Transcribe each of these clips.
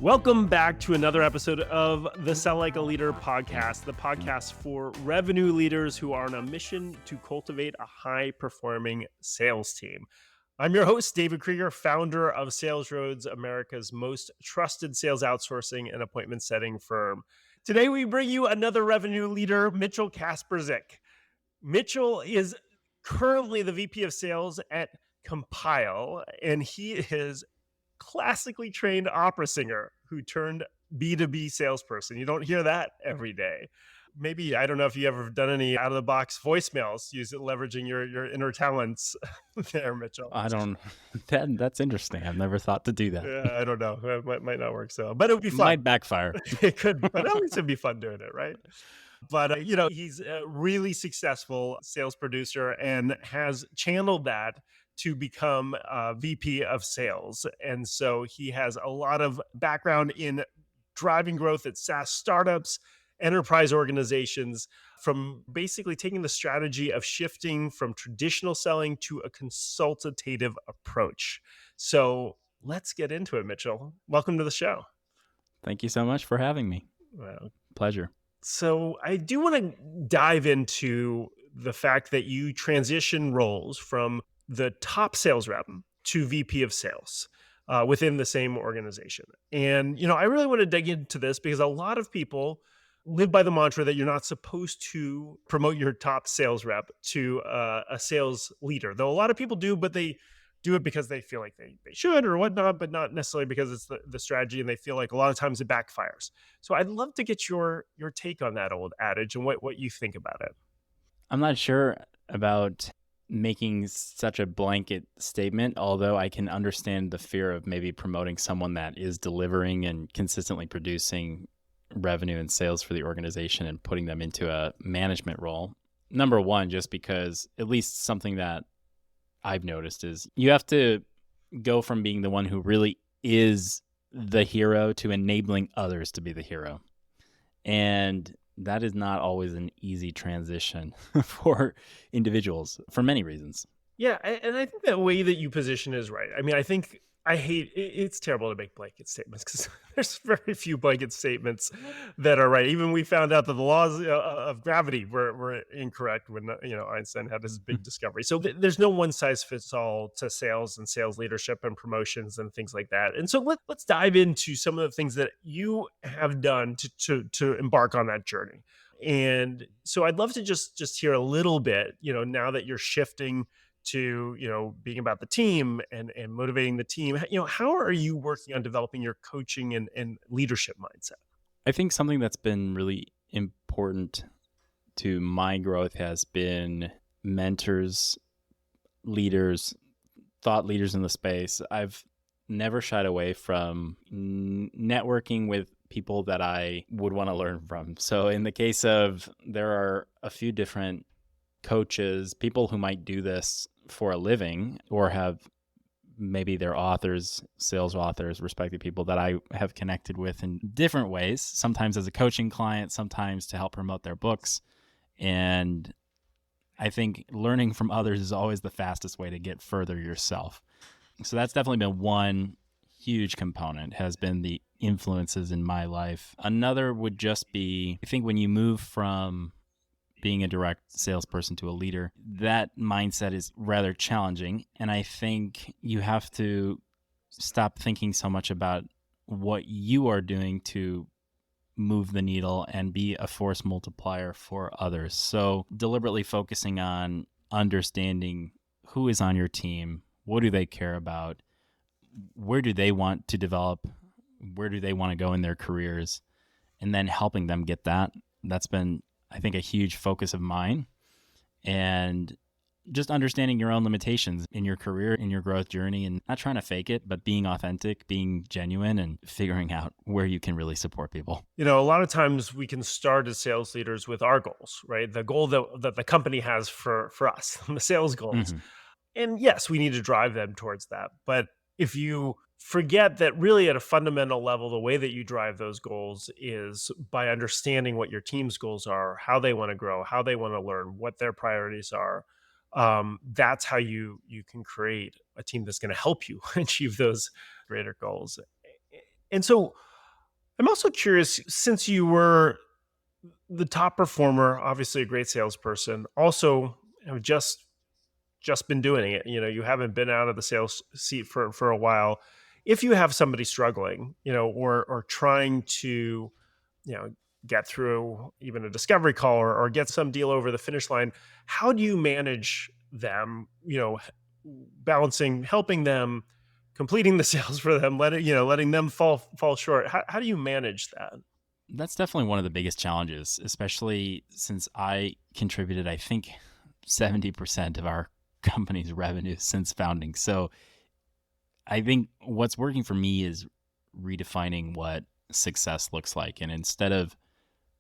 Welcome back to another episode of the Sell Like a Leader podcast, the podcast for revenue leaders who are on a mission to cultivate a high-performing sales team. I'm your host, David Kreiger, founder of Sales Roads, America's most trusted sales outsourcing and appointment setting firm. Today, we bring you another revenue leader, Mitchell Kasprzyk. Mitchell is currently the VP of Sales at Compyl, and he is classically trained opera singer who turned B2B salesperson. You don't hear that every day. Maybe, I don't know if you ever done any out-of-the-box voicemails, leveraging your inner talents there, Mitchell. I don't, that's interesting. I've never thought to do that. Yeah, I don't know. It might not work so, but it would be fun. Might backfire. It could, but at least it'd be fun doing it, right? But, he's a really successful sales producer and has channeled that to become a VP of sales. And so he has a lot of background in driving growth at SaaS startups, enterprise organizations, from basically taking the strategy of shifting from traditional selling to a consultative approach. So let's get into it, Mitchell. Welcome to the show. Thank you so much for having me. Well, pleasure. So I do want to dive into the fact that you transition roles from the top sales rep to VP of sales within the same organization. And, I really want to dig into this because a lot of people live by the mantra that you're not supposed to promote your top sales rep to a sales leader. Though a lot of people do, but they do it because they feel like they should or whatnot, but not necessarily because it's the strategy, and they feel like a lot of times it backfires. So I'd love to get your take on that old adage and what you think about it. I'm not sure about making such a blanket statement, although I can understand the fear of maybe promoting someone that is delivering and consistently producing revenue and sales for the organization and putting them into a management role. Number one, just because at least something that I've noticed is you have to go from being the one who really is the hero to enabling others to be the hero. And that is not always an easy transition for individuals for many reasons. Yeah, and I think that way that you position is right. I mean, it's terrible to make blanket statements because there's very few blanket statements that are right. Even we found out that the laws of gravity were incorrect when Einstein had his big discovery. So there's no one size fits all to sales and sales leadership and promotions and things like that. And so let's dive into some of the things that you have done to embark on that journey. And so I'd love to just hear a little bit, now that you're shifting to, being about the team and motivating the team, how are you working on developing your coaching and leadership mindset? I think something that's been really important to my growth has been mentors, leaders, thought leaders in the space. I've never shied away from networking with people that I would want to learn from. So in the case of, there are a few different coaches, people who might do this for a living or have maybe they're authors, sales authors, respected people that I have connected with in different ways, sometimes as a coaching client, sometimes to help promote their books. And I think learning from others is always the fastest way to get further yourself. So that's definitely been one huge component, has been the influences in my life. Another would just be, I think when you move from being a direct salesperson to a leader, that mindset is rather challenging. And I think you have to stop thinking so much about what you are doing to move the needle and be a force multiplier for others. So deliberately focusing on understanding who is on your team, what do they care about, where do they want to develop, where do they want to go in their careers, and then helping them get that. That's been, I think, a huge focus of mine. And just understanding your own limitations in your career, in your growth journey, and not trying to fake it, but being authentic, being genuine, and figuring out where you can really support people. A lot of times we can start as sales leaders with our goals, right? The goal that the company has for us, the sales goals. Mm-hmm. And yes, we need to drive them towards that. But if you forget that really at a fundamental level, the way that you drive those goals is by understanding what your team's goals are, how they want to grow, how they want to learn, what their priorities are, that's how you can create a team that's going to help you achieve those greater goals. And so I'm also curious, since you were the top performer, obviously a great salesperson, also have just been doing it. You haven't been out of the sales seat for a while. If you have somebody struggling, or trying to, you know, get through even a discovery call, or get some deal over the finish line, how do you manage them? Balancing, helping them, completing the sales for them, letting them fall short. How do you manage that? That's definitely one of the biggest challenges, especially since I contributed, I think, 70% of our company's revenue since founding. So I think what's working for me is redefining what success looks like. And instead of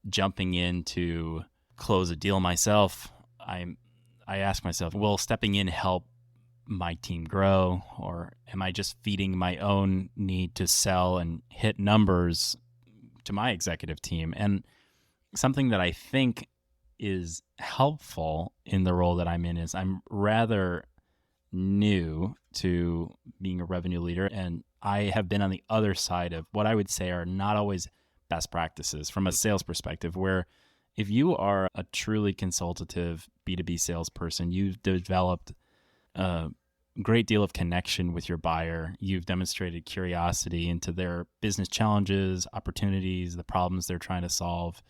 jumping in to close a deal myself, I ask myself, will stepping in help my team grow, or am I just feeding my own need to sell and hit numbers to my executive team? And something that I think is helpful in the role that I'm in is I'm rather new to being a revenue leader, and I have been on the other side of what I would say are not always best practices from a sales perspective, where if you are a truly consultative B2B salesperson, you've developed a great deal of connection with your buyer. You've demonstrated curiosity into their business challenges, opportunities, the problems they're trying to solve,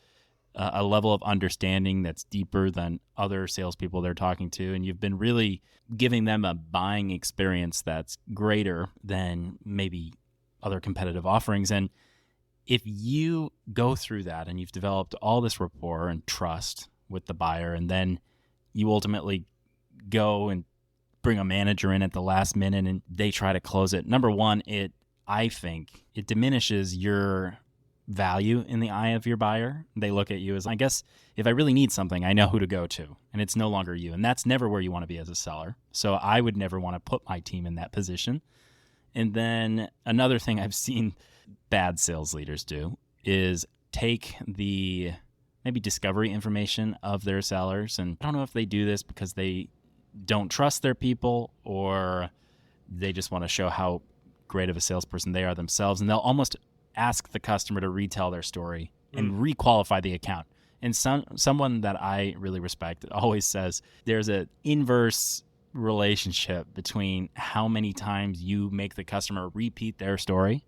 a level of understanding that's deeper than other salespeople they're talking to. And you've been really giving them a buying experience that's greater than maybe other competitive offerings. And if you go through that and you've developed all this rapport and trust with the buyer, and then you ultimately go and bring a manager in at the last minute and they try to close it, number one, I think it diminishes your value in the eye of your buyer. They look at you as, I guess, if I really need something, I know who to go to, and it's no longer you. And that's never where you want to be as a seller. So I would never want to put my team in that position. And then another thing I've seen bad sales leaders do is take the maybe discovery information of their sellers. And I don't know if they do this because they don't trust their people, or they just want to show how great of a salesperson they are themselves. And they'll almost ask the customer to retell their story and requalify the account. And someone that I really respect always says there's an inverse relationship between how many times you make the customer repeat their story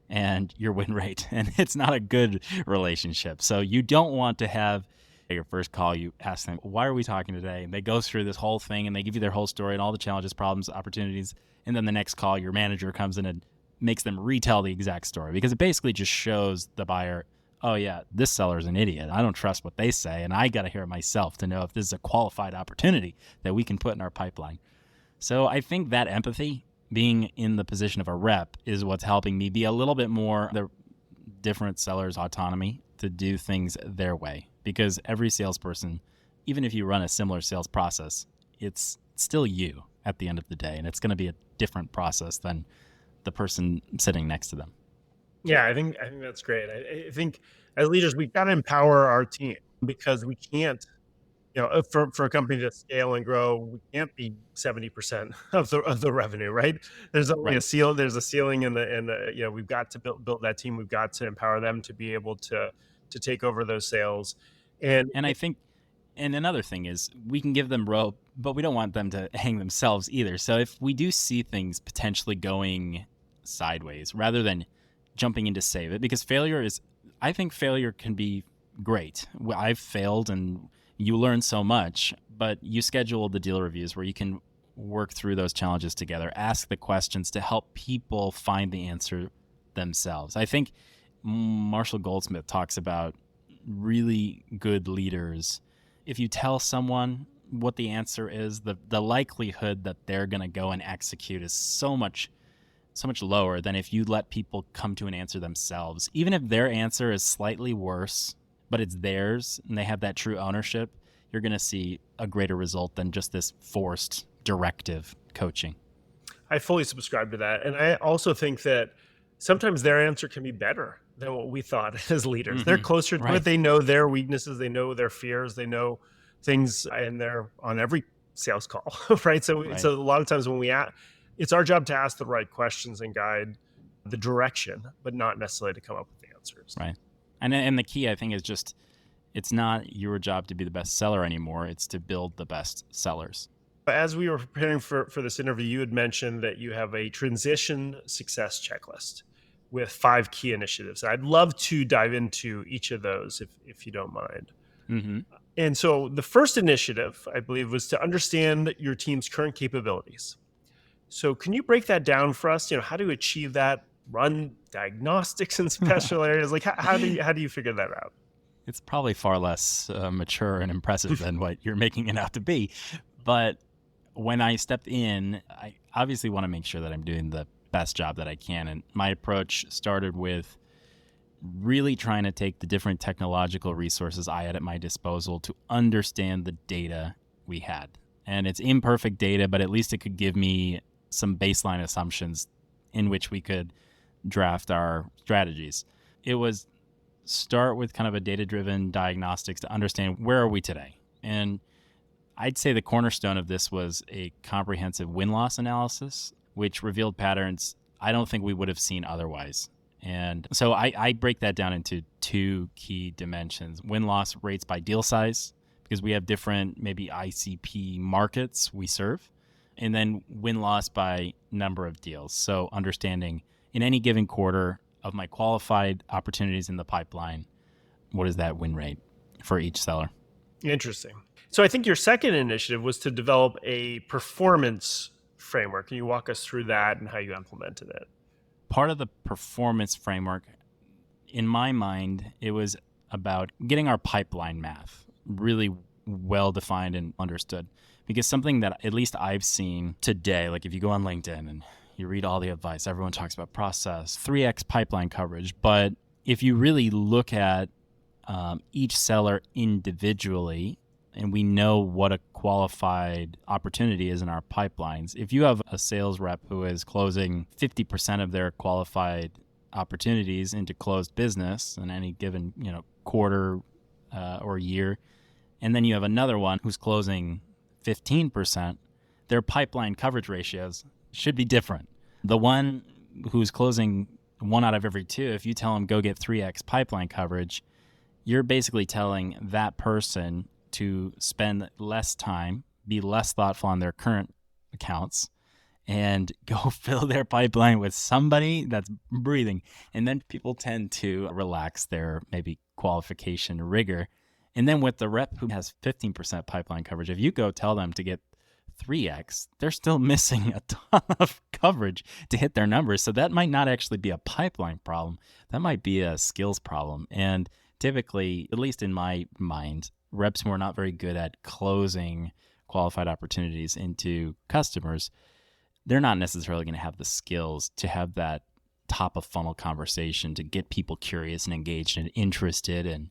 and your win rate. And it's not a good relationship. So you don't want to have your first call, you ask them, why are we talking today? And they go through this whole thing and they give you their whole story and all the challenges, problems, opportunities. And then the next call, your manager comes in and makes them retell the exact story, because it basically just shows the buyer, oh yeah, this seller's an idiot. I don't trust what they say, and I got to hear it myself to know if this is a qualified opportunity that we can put in our pipeline. So I think that empathy, being in the position of a rep, is what's helping me be a little bit more the different sellers' autonomy to do things their way. Because every salesperson, even if you run a similar sales process, it's still you at the end of the day, and it's going to be a different process than the person sitting next to them. Yeah, I think that's great. I think as leaders, we've got to empower our team, because we can't, for a company to scale and grow, we can't be 70% of the revenue, right? There's only Right. there's a ceiling, and we've got to build that team. We've got to empower them to be able to take over those sales. And And I think, and another thing is, we can give them rope, but we don't want them to hang themselves either. So if we do see things potentially going sideways, rather than jumping in to save it, because I think failure can be great. I've failed and you learn so much, but you schedule the deal reviews where you can work through those challenges together, ask the questions to help people find the answer themselves. I think Marshall Goldsmith talks about really good leaders. If you tell someone what the answer is, the likelihood that they're going to go and execute is so much lower than if you let people come to an answer themselves. Even if their answer is slightly worse, but it's theirs and they have that true ownership, you're going to see a greater result than just this forced directive coaching. I fully subscribe to that. And I also think that sometimes their answer can be better than what we thought as leaders. Mm-hmm. They're closer to Right. it. They know their weaknesses. They know their fears. They know things, and they're on every sales call, right? Right. So a lot of times it's our job to ask the right questions and guide the direction, but not necessarily to come up with the answers. Right. And the key, I think, is just it's not your job to be the best seller anymore. It's to build the best sellers. But as we were preparing for this interview, you had mentioned that you have a transition success checklist with 5 key initiatives. I'd love to dive into each of those if you don't mind. Mm-hmm. And so the first initiative, I believe, was to understand your team's current capabilities. So can you break that down for us? How to achieve that? Run diagnostics in special areas? Like how do you figure that out? It's probably far less mature and impressive than what you're making it out to be. But when I stepped in, I obviously want to make sure that I'm doing the best job that I can. And my approach started with really trying to take the different technological resources I had at my disposal to understand the data we had. And it's imperfect data, but at least it could give me some baseline assumptions in which we could draft our strategies. It was start with kind of a data-driven diagnostics to understand where are we today. And I'd say the cornerstone of this was a comprehensive win-loss analysis, which revealed patterns I don't think we would have seen otherwise. And so I break that down into 2 key dimensions: win-loss rates by deal size, because we have different maybe ICP markets we serve, and then win-loss by number of deals. So understanding in any given quarter of my qualified opportunities in the pipeline, what is that win rate for each seller? Interesting. So I think your second initiative was to develop a performance framework. Can you walk us through that and how you implemented it? Part of the performance framework, in my mind, it was about getting our pipeline math really well defined and understood. Because something that at least I've seen today, like if you go on LinkedIn and you read all the advice, everyone talks about process, 3x pipeline coverage. But if you really look at each seller individually, and we know what a qualified opportunity is in our pipelines, if you have a sales rep who is closing 50% of their qualified opportunities into closed business in any given quarter or year, and then you have another one who's closing 15%, their pipeline coverage ratios should be different. The one who's closing 1 out of every 2, if you tell them go get 3x pipeline coverage, you're basically telling that person to spend less time, be less thoughtful on their current accounts, and go fill their pipeline with somebody that's breathing. And then people tend to relax their maybe qualification rigor. And then with the rep who has 15% pipeline coverage, if you go tell them to get 3x, they're still missing a ton of coverage to hit their numbers. So that might not actually be a pipeline problem. That might be a skills problem. And typically, at least in my mind, reps who are not very good at closing qualified opportunities into customers, they're not necessarily going to have the skills to have that top of funnel conversation to get people curious and engaged and interested in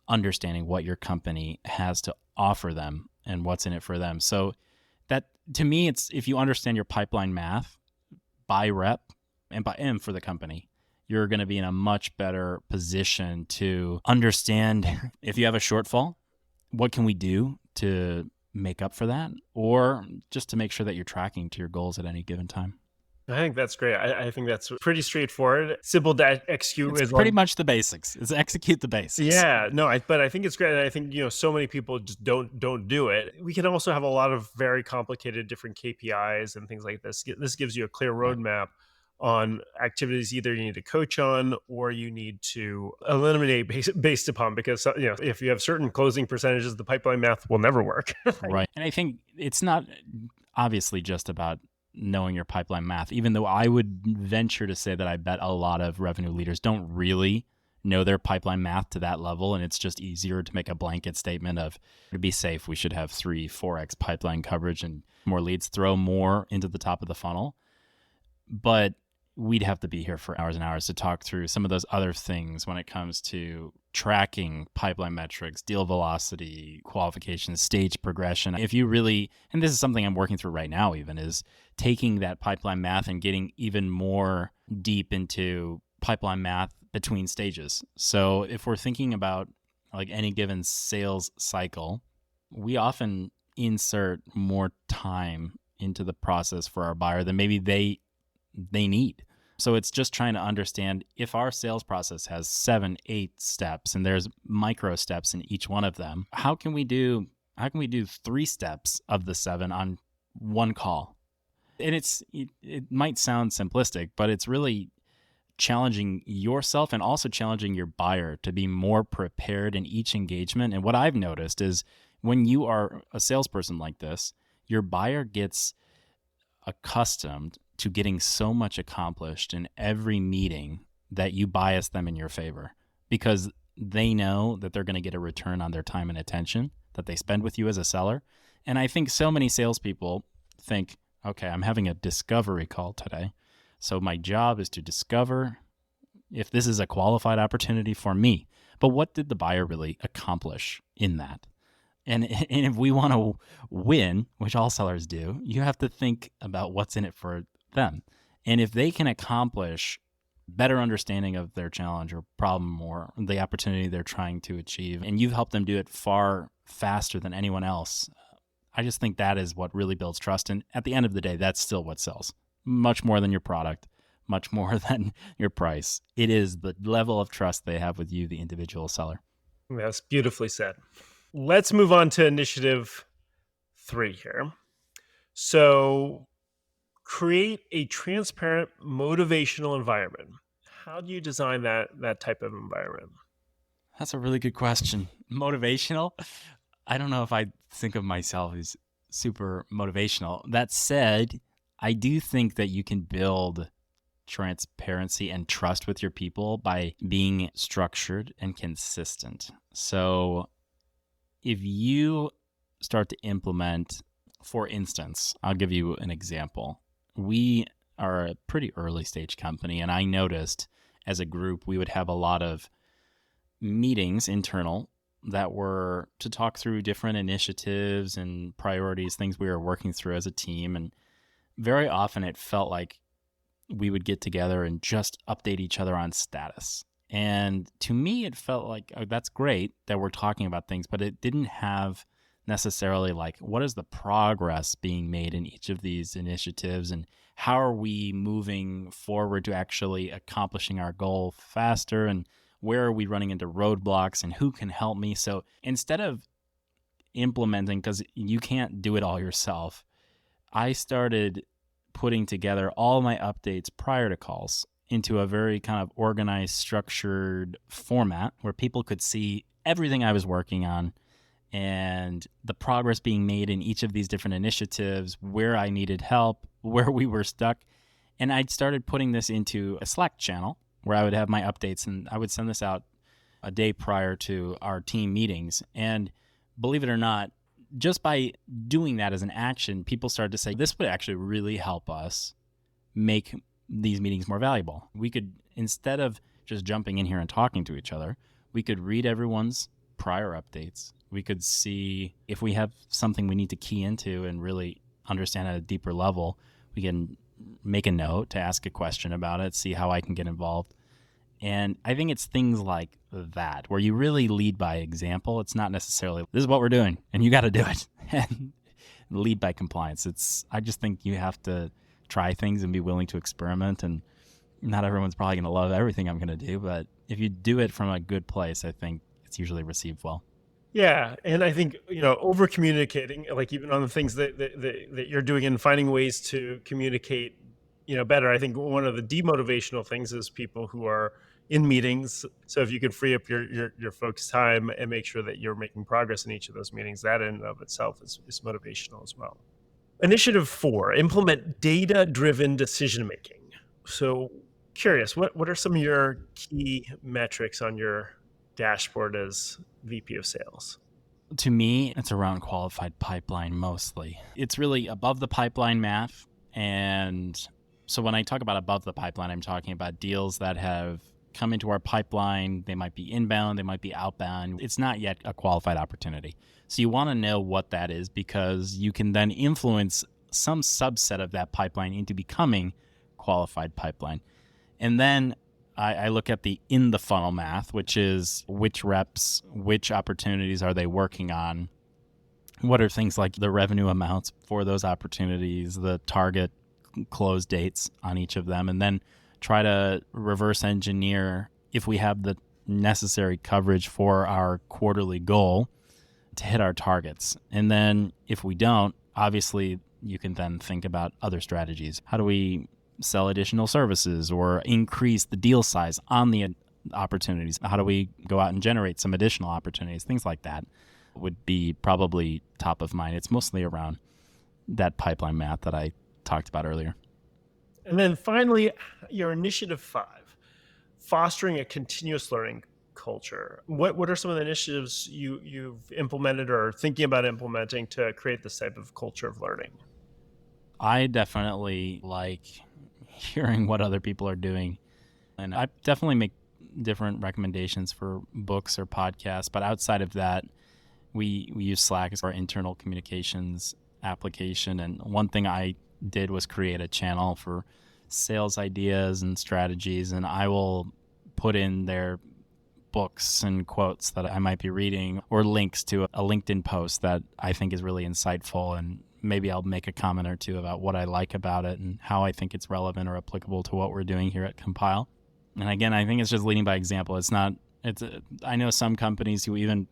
understanding what your company has to offer them and what's in it for them. So that, to me, it's if you understand your pipeline math by rep and by M for the company, you're going to be in a much better position to understand if you have a shortfall, what can we do to make up for that, or just to make sure that you're tracking to your goals at any given time. I think that's great. I think that's pretty straightforward. Simple to execute. It's pretty much the basics. It's execute the basics. Yeah, no, but I think it's great. And I think, so many people just don't do it. We can also have a lot of very complicated different KPIs and things like this. This gives you a clear roadmap on activities either you need to coach on or you need to eliminate based upon, because if you have certain closing percentages, the pipeline math will never work. Right. And I think it's not obviously just about knowing your pipeline math, even though I would venture to say that I bet a lot of revenue leaders don't really know their pipeline math to that level. And it's just easier to make a blanket statement of, to be safe, we should have 3-4x pipeline coverage and more leads, throw more into the top of the funnel. But we'd have to be here for hours and hours to talk through some of those other things when it comes to tracking pipeline metrics, deal velocity, qualifications, stage progression. If you really, and this is something I'm working through right now even, is taking that pipeline math and getting even more deep into pipeline math between stages. So if we're thinking about like any given sales cycle, we often insert more time into the process for our buyer than maybe they need. So it's just trying to understand if our sales process has 7, 8 steps and there's micro steps in each one of them, how can we do 3 steps of the 7 on one call? And it might sound simplistic, but it's really challenging yourself and also challenging your buyer to be more prepared in each engagement. And what I've noticed is when you are a salesperson like this, your buyer gets accustomed to getting so much accomplished in every meeting that you bias them in your favor because they know that they're going to get a return on their time and attention that they spend with you as a seller. And I think so many salespeople think, okay, I'm having a discovery call today. So my job is to discover if this is a qualified opportunity for me. But what did the buyer really accomplish in that? And if we want to win, which all sellers do, you have to think about what's in it for them. And if they can accomplish better understanding of their challenge or problem or the opportunity they're trying to achieve, and you've helped them do it far faster than anyone else, I just think that is what really builds trust. And at the end of the day, that's still what sells. Much more than your product, much more than your price. It is the level of trust they have with you, the individual seller. That's beautifully said. Let's move on to initiative 3 here. So create a transparent, motivational environment. How do you design that type of environment? That's a really good question. Motivational? I don't know if I think of myself as super motivational. That said, I do think that you can build transparency and trust with your people by being structured and consistent. So if you start to implement, for instance, I'll give you an example. We are a pretty early stage company, and I noticed as a group, we would have a lot of meetings internal that were to talk through different initiatives and priorities, things we were working through as a team. And very often it felt like we would get together and just update each other on status. And to me, it felt like, oh, that's great that we're talking about things, but it didn't have necessarily like, what is the progress being made in each of these initiatives and how are we moving forward to actually accomplishing our goal faster, and where are we running into roadblocks and who can help me? So instead of implementing, because you can't do it all yourself, I started putting together all my updates prior to calls into a very kind of organized, structured format where people could see everything I was working on and the progress being made in each of these different initiatives, where I needed help, where we were stuck. And I'd started putting this into a Slack channel where I would have my updates, and I would send this out a day prior to our team meetings. And believe it or not, just by doing that as an action, people started to say, this would actually really help us make these meetings more valuable. We could, instead of just jumping in here and talking to each other, we could read everyone's prior updates. We could see if we have something we need to key into and really understand at a deeper level. We can make a note to ask a question about it, see how I can get involved. And I think it's things like that, where you really lead by example. It's not necessarily, this is what we're doing, and you got to do it. And lead by compliance. I just think you have to try things and be willing to experiment. And not everyone's probably going to love everything I'm going to do, but if you do it from a good place, I think it's usually received well. Yeah, and I think, over communicating, like even on the things that you're doing and finding ways to communicate, better. I think one of the demotivational things is people who are in meetings. So if you could free up your folks' time and make sure that you're making progress in each of those meetings, that in and of itself is motivational as well. Initiative 4, implement data-driven decision-making. So curious, what are some of your key metrics on your dashboard as VP of sales? To me, it's around qualified pipeline mostly. It's really above the pipeline math. And so when I talk about above the pipeline, I'm talking about deals that have come into our pipeline. They might be inbound, they might be outbound. It's not yet a qualified opportunity. So you want to know what that is, because you can then influence some subset of that pipeline into becoming qualified pipeline. And then I look at the in the funnel math, which is which reps, which opportunities are they working on, What are things like the revenue amounts for those opportunities, the target close dates on each of them, and then try to reverse engineer if we have the necessary coverage for our quarterly goal to hit our targets. And then if we don't, obviously you can then think about other strategies. How do we sell additional services or increase the deal size on the opportunities? How do we go out and generate some additional opportunities? Things like that would be probably top of mind. It's mostly around that pipeline math that I talked about earlier. And then finally, your initiative 5, fostering a continuous learning culture. What are some of the initiatives you've implemented or thinking about implementing to create this type of culture of learning? I definitely like hearing what other people are doing. And I definitely make different recommendations for books or podcasts. But outside of that, we use Slack as our internal communications application. And one thing I did was create a channel for sales ideas and strategies. And I will put in their books and quotes that I might be reading or links to a LinkedIn post that I think is really insightful. And maybe I'll make a comment or two about what I like about it and how I think it's relevant or applicable to what we're doing here at Compyl. And again, I think it's just leading by example. I know some companies who even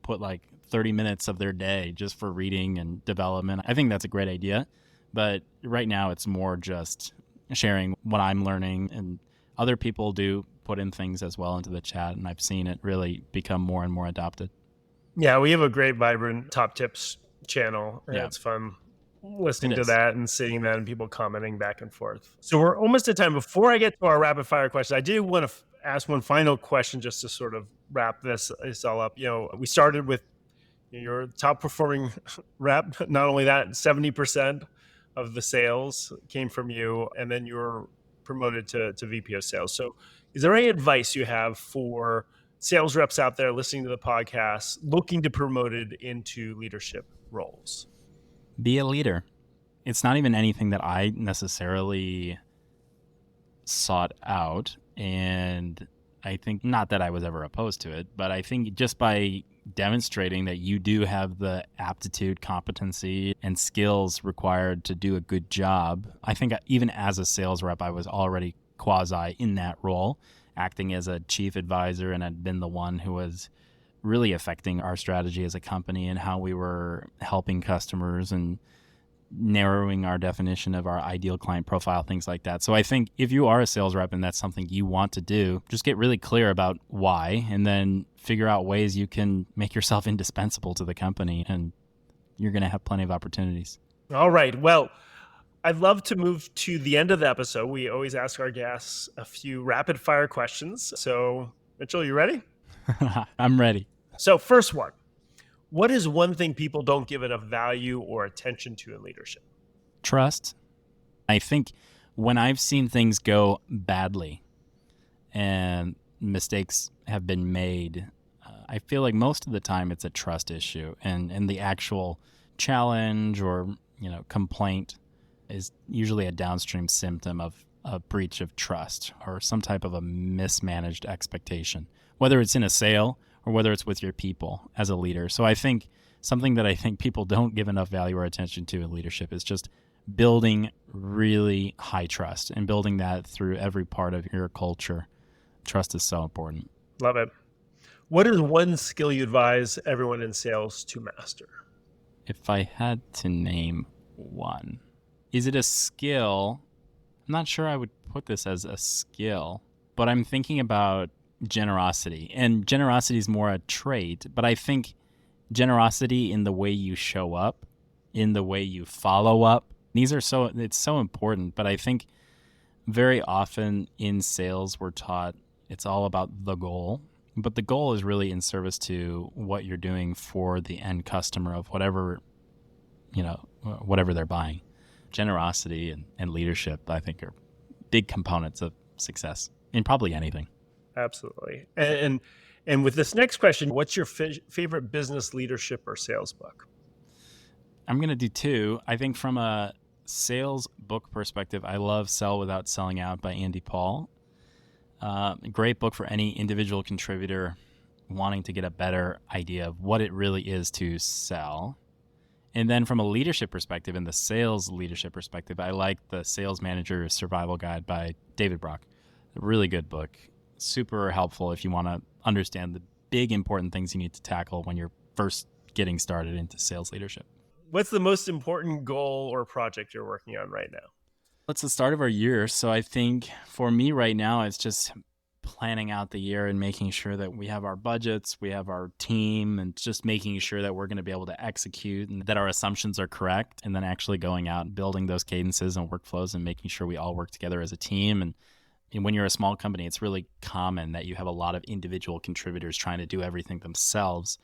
put like 30 minutes of their day just for reading and development. I think that's a great idea. But right now it's more just sharing what I'm learning, and other people do put in things as well into the chat. And I've seen it really become more and more adopted. Yeah, we have a great, vibrant top tips channel. And Yeah. it's fun listening It to is. that and seeing that and people commenting back and forth. So we're almost at time. Before I get to our rapid fire questions, I do want to ask one final question just to sort of wrap this all up. We started with your top performing rep. Not only that, 70% of the sales came from you, and then you were promoted to VP of sales. So is there any advice you have for sales reps out there listening to the podcast, looking to promoted into leadership roles? Be a leader. It's not even anything that I necessarily sought out. And I think not that I was ever opposed to it, but I think just by demonstrating that you do have the aptitude, competency, and skills required to do a good job. I think even as a sales rep, I was already quasi in that role, acting as a chief advisor, and had been the one who was really affecting our strategy as a company and how we were helping customers and narrowing our definition of our ideal client profile, things like that. So I think if you are a sales rep and that's something you want to do, just get really clear about why, and then figure out ways you can make yourself indispensable to the company, and you're going to have plenty of opportunities. All right. Well, I'd love to move to the end of the episode. We always ask our guests a few rapid fire questions. So, Mitchell, you ready? I'm ready. So, first one. What is one thing people don't give enough value or attention to in leadership? Trust. I think when I've seen things go badly and mistakes have been made, I feel like most of the time it's a trust issue, and the actual challenge or complaint is usually a downstream symptom of a breach of trust or some type of a mismanaged expectation, whether it's in a sale or whether it's with your people as a leader. So I think something that I think people don't give enough value or attention to in leadership is just building really high trust and building that through every part of your culture. Trust is so important. Love it. What is one skill you advise everyone in sales to master? If I had to name one, is it a skill? I'm not sure I would put this as a skill, but I'm thinking about generosity. And generosity is more a trait, but I think generosity in the way you show up, in the way you follow up, it's so important. But I think very often in sales, we're taught it's all about the goal, but the goal is really in service to what you're doing for the end customer of whatever they're buying. Generosity and leadership, I think, are big components of success in probably anything. Absolutely. And with this next question, what's your favorite business leadership or sales book? I'm going to do two. I think from a sales book perspective, I love Sell Without Selling Out by Andy Paul. A great book for any individual contributor wanting to get a better idea of what it really is to sell. And then from a leadership perspective, and the sales leadership perspective, I like the Sales Manager Survival Guide by David Brock. A really good book. Super helpful if you want to understand the big important things you need to tackle when you're first getting started into sales leadership. What's the most important goal or project you're working on right now? It's the start of our year. So I think for me right now, it's just planning out the year and making sure that we have our budgets, we have our team, and just making sure that we're going to be able to execute and that our assumptions are correct. And then actually going out and building those cadences and workflows and making sure we all work together as a team. And when you're a small company, it's really common that you have a lot of individual contributors trying to do everything themselves.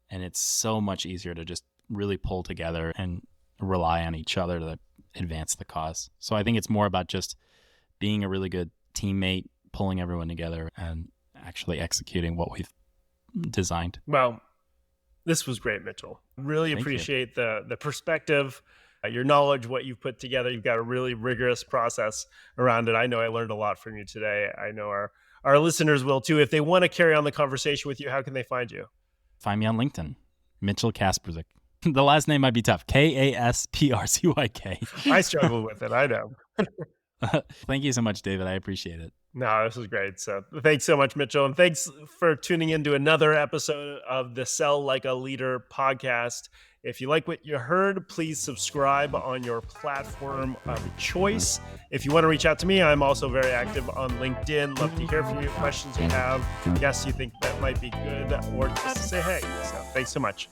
And it's so much easier to just really pull together and rely on each other to advance the cause. So I think it's more about just being a really good teammate, pulling everyone together, and actually executing what we've designed. Well, this was great, Mitchell. Really appreciate the perspective, your knowledge, what you've put together. You've got a really rigorous process around it. I know I learned a lot from you today. I know our listeners will too. If they want to carry on the conversation with you, how can they find you? Find me on LinkedIn, Mitchell Kasprzyk. The last name might be tough. Kasprzyk. I struggle with it. I know. Thank you so much, David. I appreciate it. No, this was great. So thanks so much, Mitchell. And thanks for tuning into another episode of the Sell Like a Leader podcast. If you like what you heard, please subscribe on your platform of choice. If you want to reach out to me, I'm also very active on LinkedIn. Love to hear from you, questions you have, guests you think that might be good, or just to say hey. So thanks so much.